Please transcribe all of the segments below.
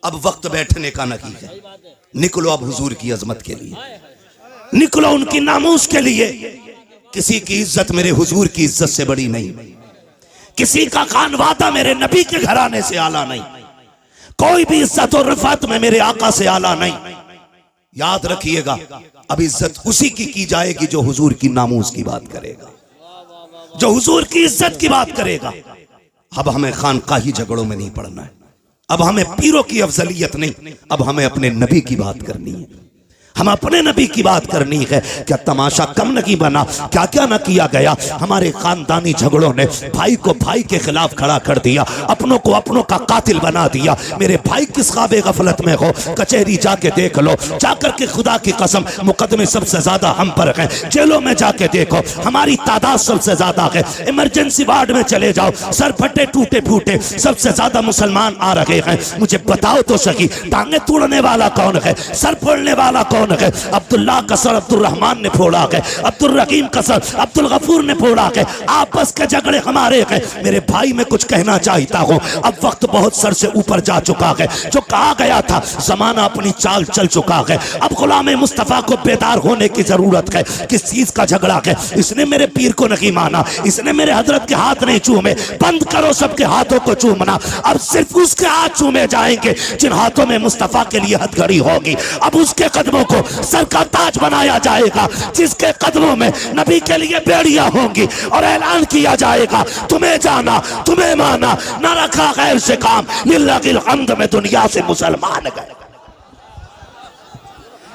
अब वक्त बैठने का नहीं है। निकलो अब हुजूर की अजमत के लिए, निकलो उनकी नामूस के लिए। किसी की इज्जत मेरे हुजूर की इज्जत से बड़ी नहीं, किसी का खानवादा मेरे नबी के घराने से आला नहीं, कोई भी इज्जत और रफात में मेरे आका से आला नहीं। याद रखिएगा, अब इज्जत उसी की जाएगी जो हुजूर की नामूस की बात करेगा, जो हुजूर की इज्जत की बात करेगा। अब हमें खानकाही झगड़ों में नहीं पड़ना है, अब हमें पीरों की अफजलियत नहीं, अब हमें अपने नबी की बात करनी है, हम अपने नबी की बात करनी है। क्या तमाशा कम नहीं बना, क्या क्या न किया गया। हमारे खानदानी झगड़ों ने भाई को भाई के खिलाफ खड़ा कर दिया, अपनों को अपनों का कातिल बना दिया। मेरे भाई किस ख्वाबे गफलत में हो, कचहरी जाके देख लो, जाकर के खुदा की कसम मुकदमे सबसे ज्यादा हम पर हैं। जेलों में जाके देखो, हमारी तादाद सबसे ज्यादा है। इमरजेंसी वार्ड में चले जाओ, सर फटे टूटे फूटे सबसे ज्यादा मुसलमान आ रहे हैं। मुझे बताओ तो सही, टांगे तोड़ने वाला कौन है, सर फोड़ने वाला कौन है? अब्दुल्लाह का सर अब्दुल रहमान ने फोड़ा है, अब्दुल रहीम का सर अब्दुल गफूर ने फोड़ा है। आपस के झगड़े हमारे हैं। मेरे भाई मैं कुछ कहना चाहता हूं, अब वक्त बहुत सर से ऊपर जा चुका है। जो कहा गया था जमाना अपनी चाल चल चुका है। अब गुलाम मुस्तफा को बेदार होने की जरूरत है। किस चीज का झगड़ा है? इसने मेरे पीर को नहीं माना, इसने मेरे हजरत के हाथ नहीं चूमे। बंद करो सबके हाथों को चूमना, अब सिर्फ उसके हाथ चूमे जाएंगे जिन हाथों में मुस्तफा के लिए हथकड़ी होगी। अब उसके कदमों को सर का ताज बनाया जाएगा, जिसके कदमों में नबी के लिए बेड़ियां होंगी और ऐलान किया जाएगा, तुम्हें जाना तुम्हें माना, न रखा गैर से काम, लिल्लाहिल हम्द में दुनिया से मुसलमान गए।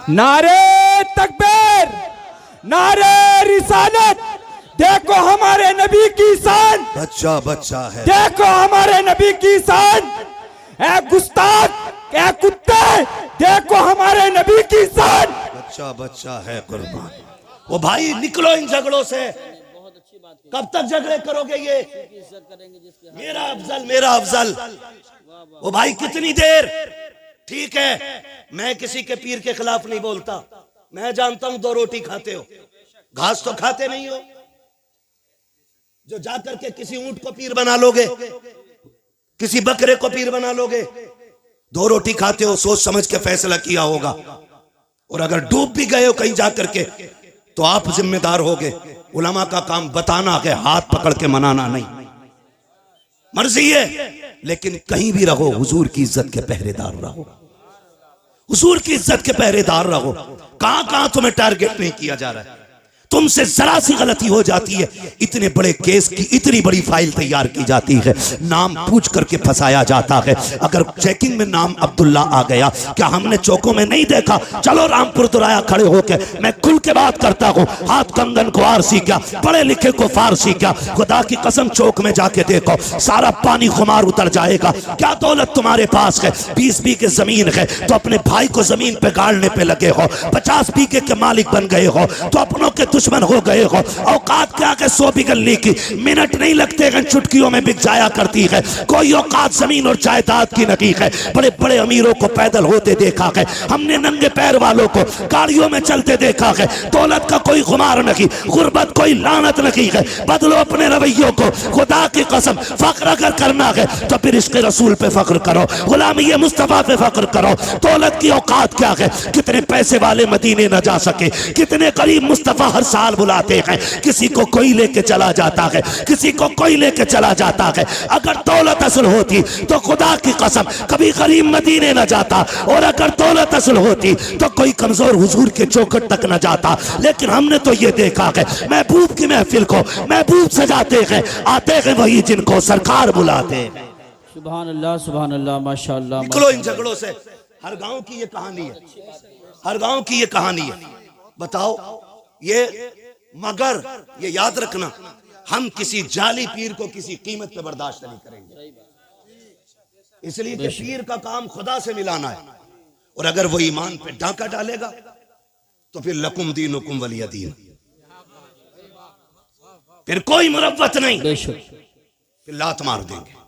नारे तकबीर, नारे रिसालत, देखो हमारे नबी की शान। बच्चा बच्चा है, देखो हमारे नबी की शान। ऐ गुस्ताख, ऐ कुत्ते, देखो हमारे नबी की शान। बच्चा बच्चा है कुर्बान। वो भाई निकलो इन झगड़ों से, कब तक झगड़े करोगे? ये मेरा अफजल मेरा अफजल, वो भाई कितनी देर? ठीक है, मैं किसी के पीर के खिलाफ नहीं बोलता, मैं जानता हूं दो रोटी खाते हो, घास तो खाते नहीं हो। जो जाकर के किसी ऊंट को पीर बना लोगे, किसी बकरे को पीर बना लोगे, दो रोटी खाते हो, सोच समझ के फैसला किया होगा। और अगर डूब भी गए हो कहीं जाकर के तो आप जिम्मेदार होगे। उलमा का काम बताना है, हाथ पकड़ के मनाना नहीं। मर्जी है, लेकिन कहीं भी रहो हुजूर की इज्जत के पहरेदार रहो, हुजूर की इज्जत के पहरेदार रहो। कहां कहां तुम्हें टारगेट नहीं किया जा रहा है, तुमसे जरा सी गलती हो जाती है, इतने बड़े केस की इतनी बड़ी फाइल तैयार की जाती है, नाम पूछ करके फंसाया जाता है। अगर चेकिंग में नाम अब्दुल्ला आ गया, क्या हमने चौकों में नहीं देखा? चलो रामपुर दुराया खड़े होके मैं खुल के बात करता हूँ, हाथ कंगन को आरसी क्या, पढ़े लिखे को फारसी क्या। खुदा की कसम चौक में जाके देखो, सारा पानी खुमार उतर जाएगा। क्या दौलत तुम्हारे पास है? 20 बीघे जमीन है तो अपने भाई को जमीन पे गाड़ने पे लगे हो, 50 बीघे के मालिक बन गए हो तो अपनों के दुश्मन हो गए हो। औकात क्या के 100 बिगलने की मिनट नहीं लगते हैं, चुटकियों में बिक जाया करती है। कोई औकात जमीन और जायदाद की नहीं है। बड़े बड़े अमीरों को पैदल होते देखा है हमने, नंगे पैर वालों को गाड़ियों में चलते देखा है। दौलत का कोई खुमार नहीं, गुर्बत कोई लानत नहीं है। बदलो अपने रवैयों को, खुदा की कसम फख्र अगर करना है तो फिर इश्क़ रसूल पे फख्र करो, गुलामी मुस्तफा पे फख्र करो। दौलत की औकात क्या है? कितने पैसे वाले मदीने न जा सके, कितने गरीब मुस्तफा हर साल बुलाते हैं। किसी को कोई लेके चला जाता है, किसी को कोई लेके चला जाता है। अगर दौलत असल होती तो खुदा की कसम कभी गरीब मदीने न जाता, और अगर दौलत असल होती तो कोई कमजोर हुजूर के चौखट तक न जाता। लेकिन हमने तो ये देखा है, महबूब की महफिल को महबूब सजाते हैं, आते हैं वही जिनको सरकार बुलाते हैं। सुभान अल्लाह, सुभान अल्लाह, माशाअल्लाह। निकलो इन झगड़ों से। हर गांव की ये कहानी है, हर गांव की ये कहानी है। बताओ ये, मगर ये याद रखना, हम किसी जाली पीर को किसी कीमत पे बर्दाश्त नहीं करेंगे, इसलिए कि पीर का काम खुदा से मिलाना है। और अगर वो ईमान पे डाका डालेगा तो फिर लकुम दीनुकुम वलिय दीन, फिर कोई मुरव्वत नहीं, फिर लात मार देंगे।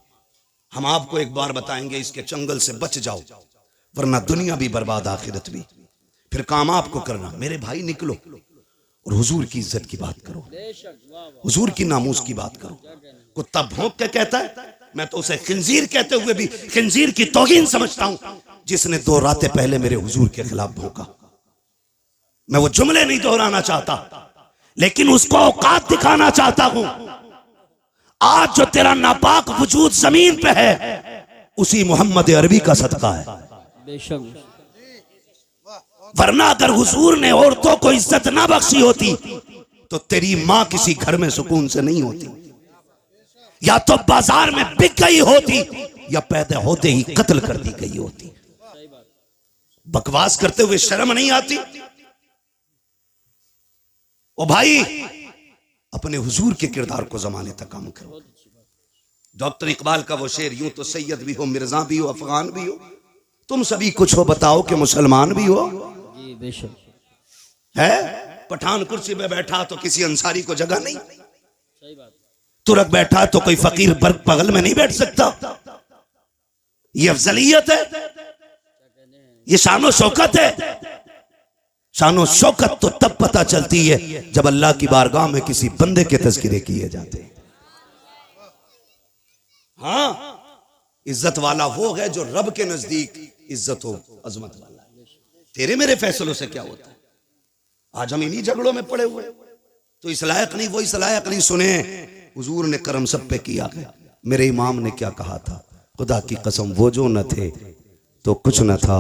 हम आपको एक बार बताएंगे, इसके चंगल से बच जाओ, वरना दुनिया भी बर्बाद आखिरत भी। फिर काम आपको करना। मेरे भाई निकलो और हुजूर की इज्जत की बात करो, हुजूर की नामूस की बात करो। कुत्ता भौंक के कहता है, मैं तो उसे खिंजीर कहते हुए भी खिंजीर की तौहीन समझता हूं। जिसने 2 रातें पहले मेरे हुजूर के खिलाफ भौंका। मैं वो जुमले नहीं दोहराना चाहता, लेकिन उसको औकात दिखाना चाहता हूं। आज जो तेरा नापाक वजूद जमीन पे है, उसी मोहम्मद अरबी का सदका है। बेशक। वरना अगर हुजूर ने औरतों को इज्जत ना बख्शी होती तो तेरी मां किसी घर में सुकून से नहीं होती, या तो बाजार में बिक गई होती, या पैदा होते ही कत्ल कर दी गई होती। बकवास करते हुए शर्म नहीं आती? ओ भाई, अपने हुजूर के किरदार को जमाने तक काम करो। डॉक्टर इकबाल का वो शेर, यूं तो सैयद भी हो, मिर्जा भी हो, अफगान भी हो, तुम सभी कुछ हो, बताओ कि मुसलमान भी हो। जी बेशक। है पठान कुर्सी पे बैठा तो किसी अंसारी को जगह नहीं, सही बात। तुरक बैठा तो कोई फकीर बर्ग बगल में नहीं बैठ सकता। ये अफजलियत है, ये शानो शौकत है। शानो शौकत तो तब पता चलती है जब अल्लाह की बारगाह में किसी बंदे के तज़किरे किए जाते हैं। हाँ, इज्जत वाला वो है जो रब के नजदीक इज्जत हो, अजमत वाला है। तेरे मेरे फैसलों से क्या होता है? आज हम इन्हीं झगड़ों में पड़े हुए, तो इस लायक नहीं, वो इस लायक नहीं। सुने, हुजूर ने करम सब पे किया है। मेरे इमाम ने क्या कहा था? खुदा की कसम, वो जो न थे तो कुछ न था,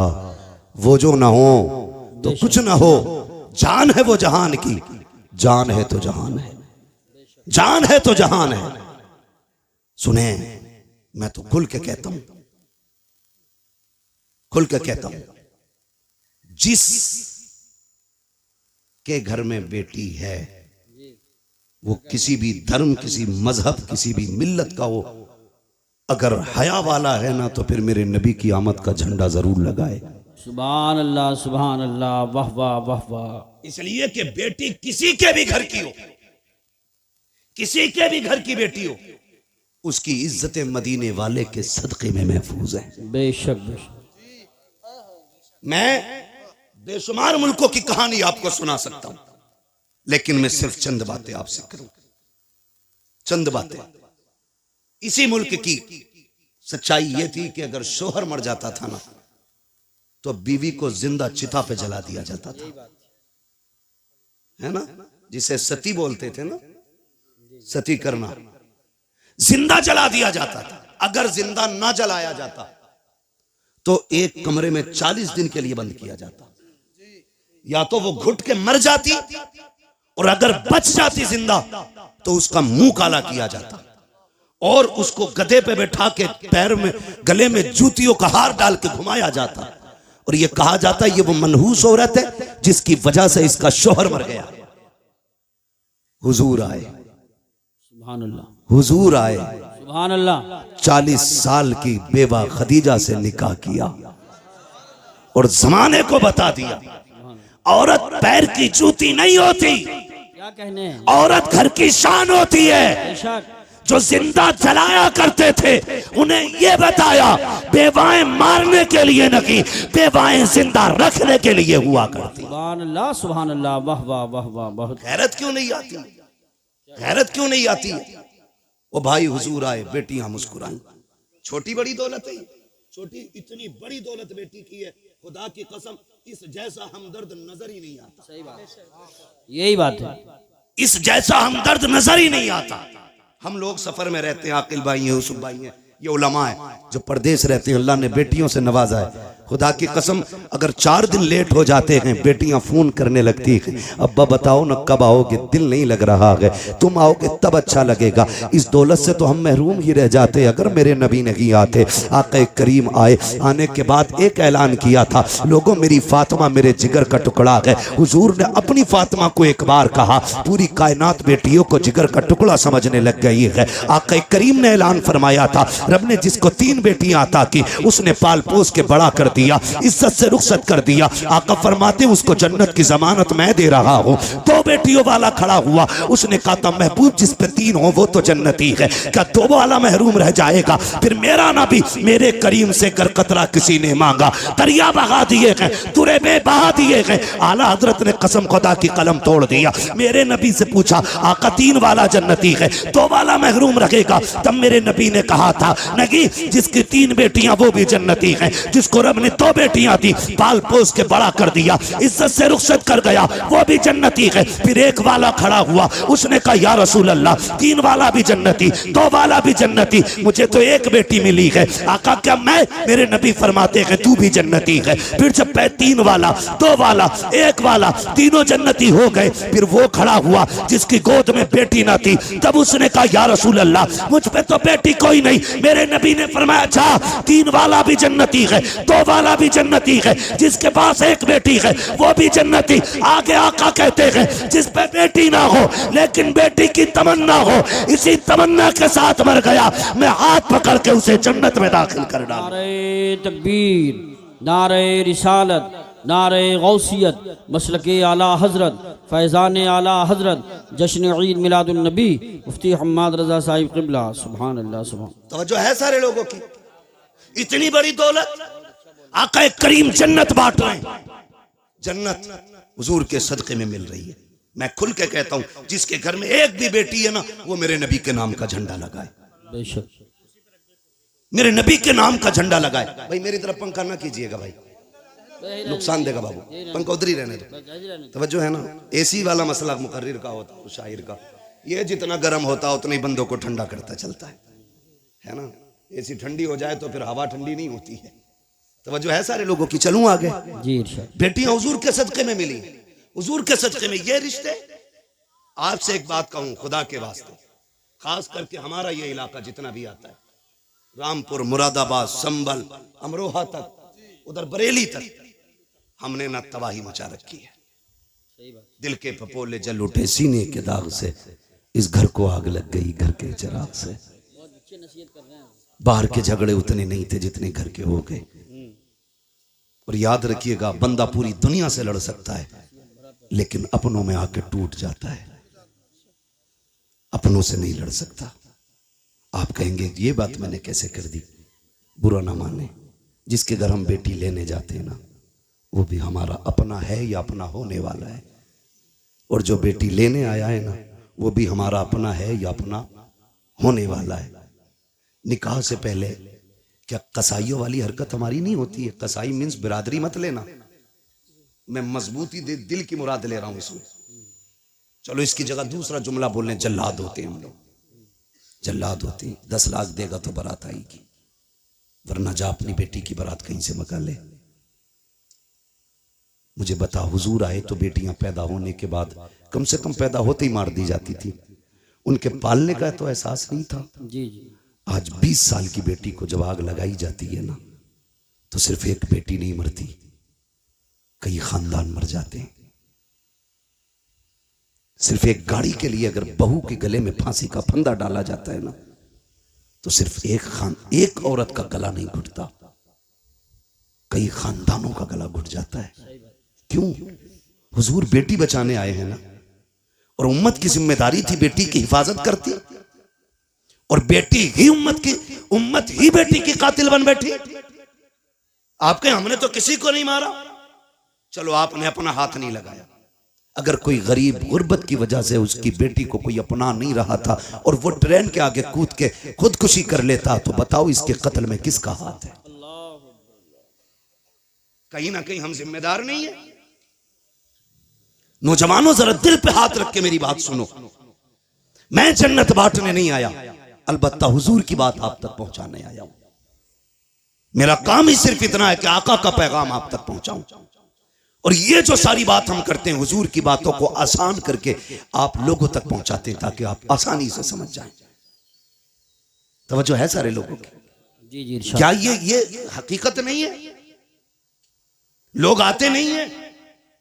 वो जो न हो तो कुछ न हो। जान है वो जहान की, जान है तो जहान है, जान है तो जहान है। सुने, मैं तो खुल के कहता हूं, खुल के कहता हूं, जिस के घर में बेटी है, वो किसी भी धर्म, किसी मजहब, किसी भी मिल्लत का हो, अगर हया वाला है ना, तो फिर मेरे नबी की आमद का झंडा जरूर लगाए। सुभान अल्लाह, सुभान अल्लाह, वाह वाह वाह वाह। इसलिए कि बेटी किसी के भी घर की हो, किसी के भी घर की बेटी हो, उसकी इज्जत मदीने वाले के सदके में महफूज है। बेशक बेशक। मैं बेशुमार मुल्कों की कहानी आपको सुना सकता हूं, लेकिन मैं सिर्फ चंद बातें आपसे करूं, चंद बातें। इसी मुल्क की सच्चाई यह थी कि अगर शोहर मर जाता था ना, तो बीवी को जिंदा चिता पे जला दिया जाता था, है ना, जिसे सती बोलते थे ना, सती करना, जिंदा जला दिया जाता था। अगर जिंदा ना जलाया जाता तो एक कमरे में 40 दिन के लिए बंद किया जाता। या तो वो घुट के मर जाती, और अगर बच जाती जिंदा तो उसका मुंह काला किया जाता, और उसको गधे पे बैठा के पैर में, गले में जूतियों का हार डाल के घुमाया जाता, और ये कहा जाता ये वो मनहूस औरत है जिसकी वजह से इसका शोहर मर गया। हुजूर आए, सुभान अल्लाह, हुजूर आए, सुभान अल्लाह। 40 साल की बेवा खदीजा से निकाह किया और जमाने को बता दिया, औरत पैर की जूती नहीं होती, क्या कहने हैं? औरत घर की शान होती है। बेशक। जो जिंदा जलाया करते थे उन्हें यह बताया बेवाएं मारने के लिए नहीं, बेवाएं जिंदा रखने के लिए हुआ करती। सुभान अल्लाह, सुभान अल्लाह, वाह वाह वाह वाह। बहुत गैरत क्यों नहीं आती? गैरत क्यों नहीं आती? वो भाई हुजूर आए, बेटियां मुस्कुराई। छोटी बड़ी दौलत है, छोटी इतनी बड़ी दौलत बेटी की है, खुदा की कसम इस जैसा हमदर्द नजर ही नहीं आता। सही बात, यही बात है। इस जैसा हमदर्द नजर ही नहीं आता। हम लोग सफर में रहते हैं, आकिल भाई हैं, यूसुफ भाई हैं, ये उलमा है जो परदेश रहते हैं, अल्लाह ने बेटियों से नवाजा है। खुदा की कसम अगर 4 दिन लेट हो जाते हैं, बेटियां फोन करने लगती हैं, अब्बा बताओ ना कब आओगे, दिल नहीं लग रहा है, तुम आओगे तब अच्छा लगेगा। इस दौलत से तो हम महरूम ही रह जाते अगर मेरे नबी नहीं आते। आक़ा करीम आए, आने के बाद एक ऐलान किया था, लोगों मेरी फातिमा मेरे जिगर का टुकड़ा है। हुजूर ने अपनी फातिमा को एक बार कहा, पूरी कायनात बेटियों को जिगर का टुकड़ा समझने लग गई है। आक़ा करीम ने ऐलान फरमाया था, रब ने जिसको 3 बेटियां अता की उसने पाल पोस के बड़ा कर दिया, इज्जत से रुखसत कर दिया। आका फरमाते उसको जन्नत की जमानत मैं दे रहा हूँ। 2 बेटियों वाला खड़ा हुआ, उसने कहा था महबूब जिस पे 3 हो वो तो जन्नती है, क्या 2 वाला महरूम रह जाएगा? फिर मेरा नबी मेरे करीम से कर कतरा किसी ने मांगा, दरिया बहा दिए गए, तुरे में बहा दिए गए। आला हजरत ने कसम खुदा की कलम तोड़ दिया। मेरे नबी से पूछा आका 3 वाला जन्नती है, 2 वाला महरूम रखेगा? तब मेरे नबी ने कहा था नहीं, जिसकी 3 बेटियां वो भी जन्नती हैं, जिसको रब अपनी 2 बेटियां थी, पाल पोस के बड़ा कर दिया, इज्जत से रुखसत कर गया, वो भी जन्नती है। फिर एक वाला खड़ा हुआ, उसने कहा या रसूल अल्लाह, 3 वाला भी जन्नती, 2 वाला भी जन्नती, मुझे तो एक बेटी मिली है। आका क्या मैं? मेरे नबी फरमाते हैं तू भी जन्नती है। फिर जब 3 वाला, 2 वाला, 1 वाला, तीनों जन्नती हो गए, फिर वो खड़ा हुआ जिसकी गोद में बेटी ना थी, तब उसने कहा या रसूल अल्लाह, मुझ पे तो बेटी कोई नहीं। मेरे नबी ने फरमाया अच्छा, 3 वाला भी जन्नती है, 2 वाला भी जन्नती है, जिसके पास एक बेटी है वो भी जन्नती। आगे आका कहते हैं जिस पे बेटी ना हो लेकिन बेटी की तमन्ना हो, इसी तमन्ना के साथ मर गया, मैं हाथ पकड़ के उसे जन्नत में दाखिल कर डालूं। नारे तकबीर, नारे रिसालत, नारे गौसियत, मसलके आला हजरत, फैज़ान आला हजरत, जश्न ईद मिलादुन नबी, मुफ्ती हम्माद रजा साहिब क़िबला। सुभान अल्लाह, सुभान। तवज्जो है सारे लोगों की? इतनी बड़ी दौलत, आका करीम जन्नत बांट रहे हैं, जन्नत हुजूर के सदके में मिल रही है। मैं खुल के कहता हूं जिसके घर में एक भी बेटी है ना, वो मेरे नबी के नाम का झंडा लगाए, बेशक मेरे नबी के नाम का झंडा लगाए। भाई मेरी तरफ पंखा ना कीजिएगा भाई, नुकसान देगा बाबू, पंखा उधर ही रहने दो। तवज्जो है ना? एसी वाला मसला मुकर्रिर का होता है, शायर का, ये जितना गर्म होता है उतना ही बंदों को ठंडा करता चलता है ना? एसी ठंडी हो जाए तो फिर हवा ठंडी नहीं होती है। तवज्जो है सारे लोगों की? चलूं आगे जी इरशाद। बेटियां हुजूर के सदके में मिली, हुजूर के सदके में ये रिश्ते। आपसे एक बात कहूं खुदा के वास्ते, खास करके हमारा ये इलाका जितना भी आता है, रामपुर, मुरादाबाद, संभल, अमरोहा तक, उधर बरेली तक, हमने ना तबाही मचा रखी है। दिल के पपोले जल उठे सीने के दाग से, इस घर को आग लग गई घर के चिराग से। बाहर के झगड़े उतने नहीं थे जितने घर के हो गए। और याद रखिएगा, बंदा पूरी दुनिया से लड़ सकता है लेकिन अपनों में आके टूट जाता है, अपनों से नहीं लड़ सकता। आप कहेंगे ये बात मैंने कैसे कर दी? बुरा ना माने, जिसके घर हम बेटी लेने जाते हैं ना, वो भी हमारा अपना है या अपना होने वाला है। और जो बेटी लेने आया है ना, वो भी हमारा अपना है या अपना होने वाला है। निकाह से पहले क्या कसाईयों वाली हरकत हमारी नहीं होती है? कसाई मीन्स बिरादरी मत लेना, मैं मजबूती दिल की मुराद ले रहा हूं इसमें। चलो इसकी जगह दूसरा जुमला बोलने, जल्लाद होते हैं हम लोग, जल्लाद होते हैं। 10 लाख देगा तो बारात आएगी, वरना जा अपनी बेटी की बारात कहीं से मंगा ले। मुझे बता, हुजूर आए तो बेटियां पैदा होने के बाद कम से कम पैदा होते ही मार दी जाती थी, उनके पालने का तो एहसास नहीं था। जी जी। आज 20 साल की बेटी को जब आग लगाई जाती है ना, तो सिर्फ एक बेटी नहीं मरती, कई खानदान मर जाते हैं। सिर्फ एक गाड़ी के लिए अगर बहू के गले में फांसी का फंदा डाला जाता है ना, तो सिर्फ एक औरत का गला नहीं घुटता, कई खानदानों का गला घुट जाता है। क्यों? हुजूर बेटी बचाने आए हैं ना, और उम्मत की जिम्मेदारी थी बेटी की हिफाजत करती, और बेटी ही उम्मत ही बेटी की कातिल बन बैठी। आपके हमने तो किसी को नहीं मारा, चलो आपने अपना हाथ नहीं लगाया। अगर कोई गरीब गुर्बत की वजह से उसकी बेटी को कोई अपना नहीं रहा था और वो ट्रेन के आगे कूद के खुदकुशी कर लेता, तो बताओ इसके कत्ल में किसका हाथ है? कहीं ना कहीं हम जिम्मेदार नहीं है। नौजवानों जरा दिल पे हाथ रख के मेरी बात सुनो, मैं जन्नत बांटने नहीं आया, अलबत्ता हुजूर की बात आप तक पहुंचाने आया हूं। मेरा काम ही सिर्फ इतना है कि आका का पैगाम आप तक पहुंचाऊं, और ये जो सारी बात हम करते हैं हुजूर की बातों को आसान करके आप लोगों तक पहुंचाते हैं ताकि आप आसानी से समझ जाएं। तवज्जो है सारे लोगों की? जी जी इरशाद। क्या ये हकीकत नहीं है? लोग आते नहीं है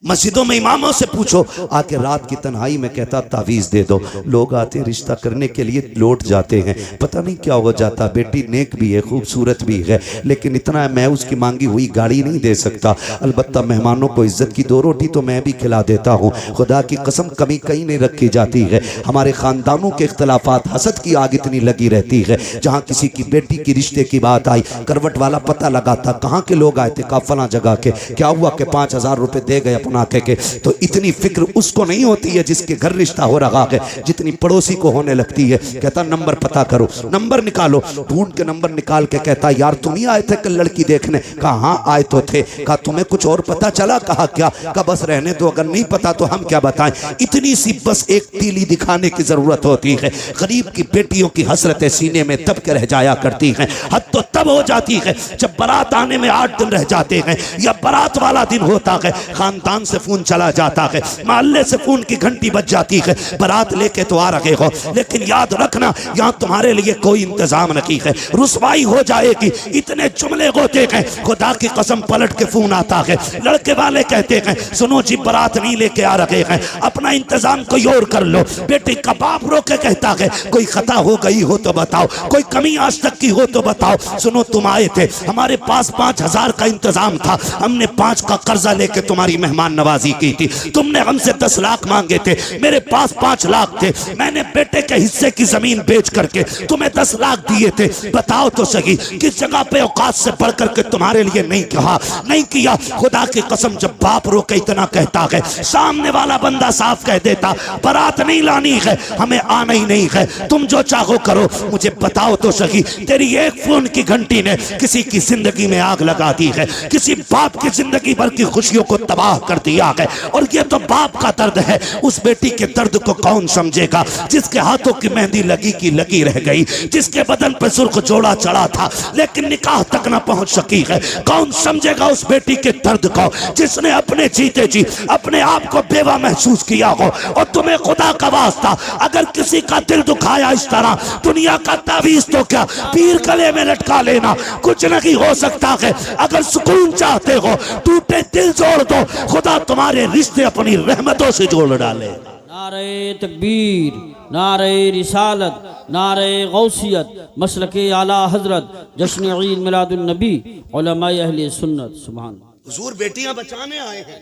मस्जिदों में, इमामों से पूछो, आके रात की तन्हाई में कहता तावीज दे दो। लोग आते रिश्ता करने के लिए लौट जाते हैं, पता नहीं क्या हो जाता। बेटी नेक भी है, खूबसूरत भी है, लेकिन इतना है मैं उसकी मांगी हुई गाड़ी नहीं दे सकता, अलबत्ता मेहमानों को इज्जत की 2 रोटी तो मैं भी खिला देता हूँ। खुदा की कसम कमी कहीं नहीं रखी जाती है। हमारे खानदानों के इख्तलाफात, हसद की आग इतनी लगी रहती है। जहाँ किसी की बेटी की रिश्ते की बात आई, करवट वाला पता लगाता कहाँ के लोग आए थे, कहा फला जगह के। क्या हुआ कि 5000 रुपए दे गए, नाके के, तो इतनी फिक्र उसको नहीं होती है जिसके घर रिश्ता हो रहा है जितनी पड़ोसी को होने लगती है। कहता नंबर पता करो, नंबर निकालो। ढूंढ के नंबर निकाल के कहता यार तुम ही आए थे कल लड़की देखने? कहा हाँ आए तो थे। कहा तुम्हें कुछ और पता चला? कहा क्या? कहा बस रहने दो, अगर नहीं पता तो हम क्या बताएं। इतनी सी बस एक तीली दिखाने की जरूरत होती है। गरीब की बेटियों की हसरतें सीने में दब के रह जाया करती हैं। हद तो तब हो जाती है जब बारात आने में 8 दिन रह जाते हैं या बारात वाला दिन होता है, खानदान से फोन चला जाता है, मोहल्ले से फोन की घंटी बज जाती है, बारात लेके तो आ रहे हो लेकिन याद रखना यहाँ तुम्हारे लिए कोई इंतजाम नहीं है, रुसवाई हो जाएगी। इतने जुमले होते हैं, खुदा की कसम पलट के फोन आता है, लड़के वाले कहते हैं सुनो जी बारात नहीं लेके आ रहे हैं, अपना इंतजाम कोई और कर लो। बेटी का बाप रो के कहता है कोई खता हो गई हो तो बताओ, कोई कमी आज तक की हो तो बताओ। सुनो तुम आए थे, हमारे पास 5,000 का इंतजाम था, हमने 5 का कर्जा लेके तुम्हारी मेहमान नवाजी की थी, तुमने हमसे 10 लाख मांगे थे, मेरे पास 5 लाख थे, मैंने बेटे के हिस्से की जमीन बेच करके तुम्हें 10 लाख दिए थे। बताओ तो सही किस जगह पे औकात से बढ़ करके तुम्हारे लिए नहीं कहा, नहीं किया। खुदा की कसम जब बाप रो के इतना कहता है, सामने वाला बंदा साफ कह देता बारात नहीं लानी है, हमें आना ही नहीं है, तुम जो चाहो करो। मुझे बताओ तो सही तेरी एक फोन की घंटी ने किसी की जिंदगी में आग लगा दी है, किसी बाप की जिंदगी भर की खुशियों को तबाह कर दिया है। और ये तो बाप का दर्द है, उस बेटी के दर्द को कौन समझेगा जिसके हाथों की मेहंदी लगी की लगी रह गई, जिसके बदन पर सुर्ख जोड़ा चढ़ा था लेकिन निकाह तक ना पहुंच सकी है। कौन समझेगा उस बेटी के दर्द को जिसने अपने जीते जी अपने आप को बेवा महसूस किया हो। और तुम्हें खुदा का वास्ता अगर किसी का दिल दुखाया इस तरह, दुनिया का तावीज तो क्या पीर गले में लटका लेना, कुछ नहीं हो सकता है। अगर सुकून चाहते हो टूटे दिल जोड़ दो, खुदा तुम्हारे रिश्ते अपनी रहमतों से जोड़ डाले। नारे तकबीर, नारे रिसालत, नारे गौसियत, मसलके आला हजरत, जश्न ईद मिलादुन नबी, उलमाए अहले सुन्नत। सुभान हुजूर बेटियां बचाने आए हैं,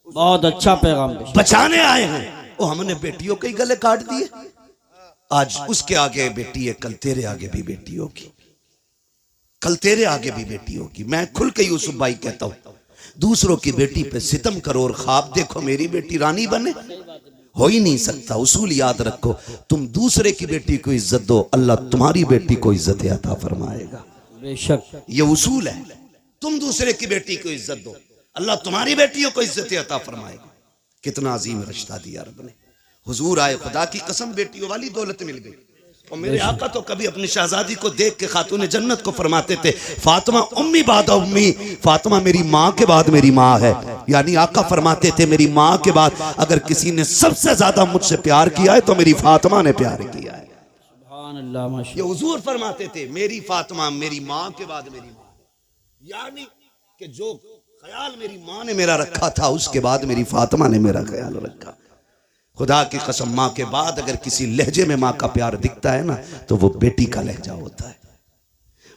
बहुत अच्छा पैगाम बचाने आए हैं। वो हमने बेटियों के ही गले काट दिए। आज उसके आगे बेटी है, कल तेरे आगे भी बेटी होगी, कल तेरे आगे भी बेटी होगी। मैं खुल के यूसुफ भाई कहता हूं, दूसरों की बेटी पे सितम करो और ख्वाब देखो मेरी बेटी रानी बने, हो ही नहीं सकता। उसूल याद रखो, तुम दूसरे की बेटी को इज्जत दो, अल्लाह तुम्हारी बेटी को इज्जत अता फरमाएगा। बेशक ये उसूल है, तुम दूसरे की बेटी को इज्जत दो, अल्लाह तुम्हारी बेटियों को इज्जत अता फरमाएगा। कितना अजीम रिश्ता दिया रब ने। हुजूर आए, खुदा की कसम बेटियों वाली दौलत मिल गई। और मेरे आका तो कभी अपनी शहजादी को देख के खातून जन्नत को फरमाते थे फातिमा उम्मी बाद उम्मी, फातिमा मेरी माँ के बाद मेरी माँ है। यानी आका फरमाते थे मेरी माँ के बाद अगर किसी ने सबसे ज्यादा मुझसे प्यार किया है तो मेरी फातिमा ने प्यार किया है। सुभान अल्लाह, माशाअल्लाह। ये हुजूर फरमाते थे मेरी फातिमा मेरी माँ के बाद मेरी माँ, यानी कि जो ख्याल मेरी माँ ने मेरा रखा था उसके बाद मेरी फातिमा ने मेरा ख्याल रखा। खुदा की कसम माँ के बाद अगर किसी लहजे में माँ का प्यार दिखता है ना तो वो बेटी का लहजा होता है।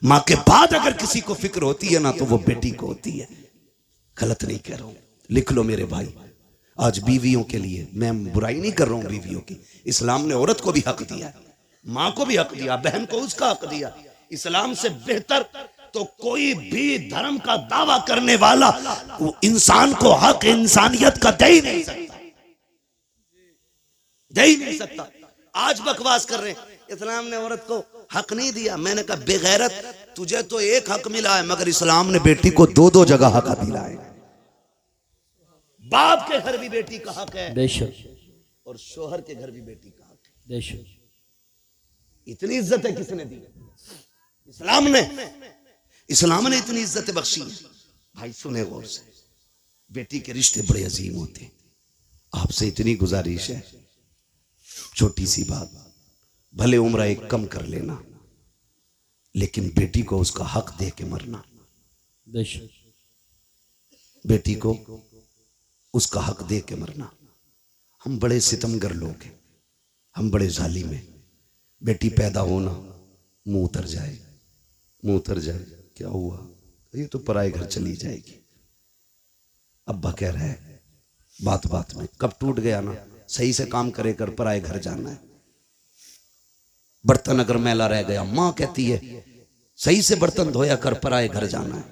माँ के बाद अगर किसी को फिक्र होती है ना तो वो बेटी को होती है। गलत नहीं कह रहा हूं, लिख लो मेरे भाई। आज बीवियों के लिए मैं बुराई नहीं कर रहा हूं बीवियों की, इस्लाम ने औरत को भी हक दिया, माँ को भी हक दिया, बहन को उसका हक दिया। इस्लाम से बेहतर तो कोई भी धर्म का दावा करने वाला वो इंसान को हक इंसानियत का दे ही नहीं सकता, दे ही नहीं सकता। आज बकवास कर रहे हैं इस्लाम ने औरत को हक नहीं दिया। मैंने कहा बेगैरत, तुझे तो एक हक मिला है मगर इस्लाम ने बेटी को 2-2 जगह हक दिला है। बाप के घर भी बेटी का हक है बेशक, और शोहर के घर भी बेटी का हक है। बेशक इतनी इज्जत है किसने दी? इस्लाम ने। इस्लाम ने इतनी इज्जत बख्शी है। भाई सुने गौर से, बेटी के रिश्ते बड़े अजीम होते हैं। आपसे इतनी गुजारिश है, छोटी सी बात, भले उम्र एक कम कर लेना लेकिन बेटी को उसका हक दे के मरना। बेशक बेटी को उसका हक दे के मरना। हम बड़े सितमगर लोग हैं, हम बड़े जालिम हैं। बेटी पैदा होना मुंह उतर जाए, मुंह उतर जाए, क्या हुआ? ये तो पराए घर चली जाएगी। अब्बा कह रहा है बात बात में, कब टूट गया ना, सही से काम करे कर, पराए घर जाना है। बर्तन अगर मैला रह गया, माँ कहती है सही से बर्तन धोया कर, पराए घर जाना है।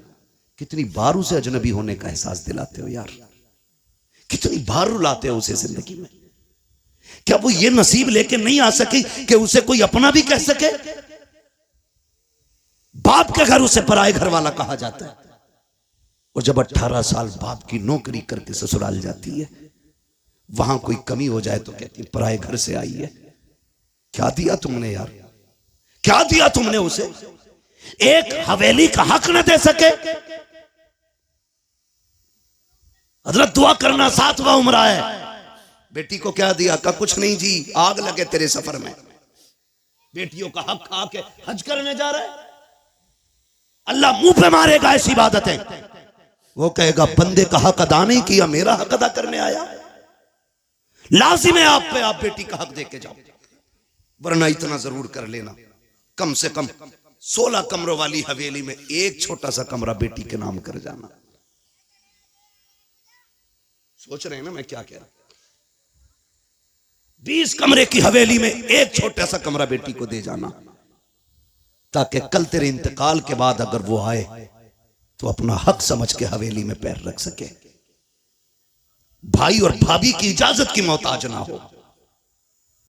कितनी बार उसे अजनबी होने का एहसास दिलाते हो यार। कितनी बार रुलाते हो उसे जिंदगी में। क्या वो ये नसीब लेके नहीं आ सकी कि उसे कोई अपना भी कह सके? बाप के घर उसे पराए घर वाला कहा जाता है। और जब 18 साल बाप की नौकरी करके ससुराल जाती है, वहां कोई कमी हो जाए तो कहती पराए घर से आई है। क्या दिया तुमने यार, क्या दिया तुमने उसे? एक हवेली का हक न दे सके। हजरत दुआ करना 7वां उम्र है। बेटी को क्या दिया? का कुछ नहीं जी, आग लगे तेरे सफर में। बेटियों का हक खा के हज करने जा रहा है। अल्लाह मुंह पे मारेगा ऐसी इबादतें। वो कहेगा बंदे का हक अदा नहीं किया, मेरा हक अदा करने आया। लाजिम है आप पे, आप बेटी का हक दे के जाओ, वरना इतना जरूर कर लेना, कम से कम 16 कमरों वाली हवेली में एक छोटा सा कमरा बेटी के नाम कर जाना। सोच रहे हैं ना मैं क्या कह रहा हूं? 20 कमरे की हवेली में एक छोटा सा कमरा बेटी को दे जाना, ताकि कल तेरे इंतकाल के बाद अगर वो आए तो अपना हक समझ के हवेली में पैर रख सके। भाई और भाभी की इजाजत की मोहताज ना हो।